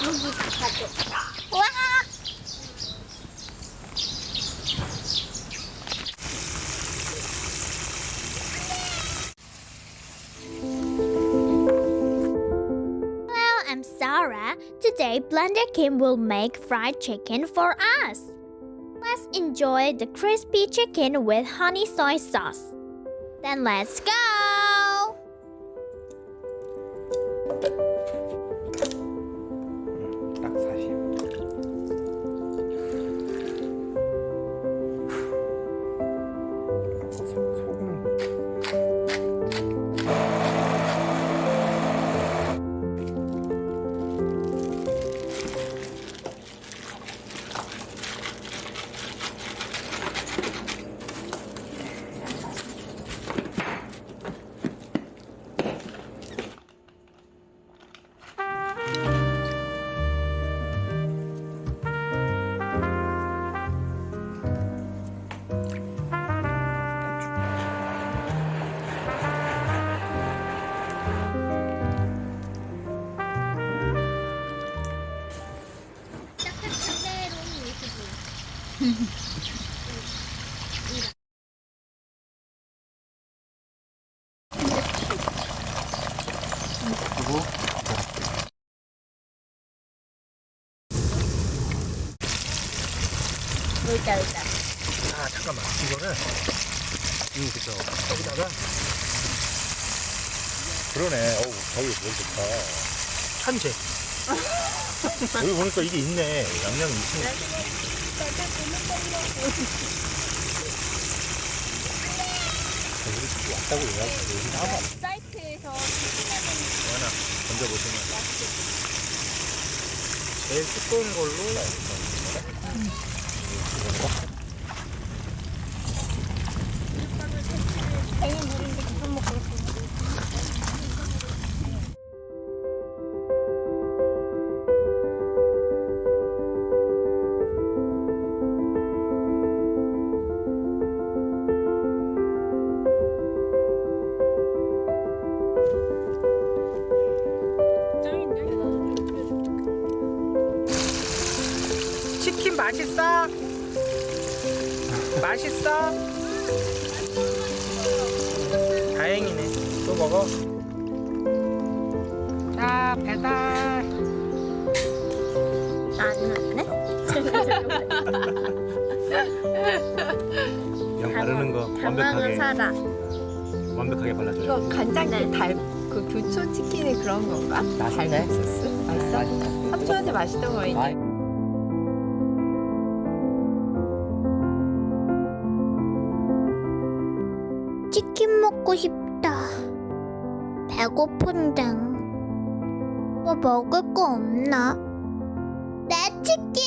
와! Hello, I'm Sarah. Today, Blender Kim will make fried chicken for us. Let's enjoy the crispy chicken with honey soy sauce. Then let's go! 딱 40. 소금. 그리고 의자. 아 잠깐만 이거를 그죠 여기다가 그러네. 어우 저기 뭘 좋다. 천재. 여기 보니까 이게 있네. 양념이 있으니까. 여기 왔다고 여기 나와. 사이트에서 하나 던져보시면 제일 두꺼운 걸로 괜히 물인데 계속 먹고 있어. 치킨 맛있어? 맛있어? 다행이네. 또 먹어. 자, 배달. 나는 양 바르는 거 당황은 사다. 완벽하게 발라줘요. 이거 간장게 그 교촌 치킨이 그런 건가? 맛있네. 소스? 맛있어? 삼촌한테 맛있던 거 있니? 치킨 먹고 싶다. 배고픈데. 뭐 먹을 거 없나? 내 치킨!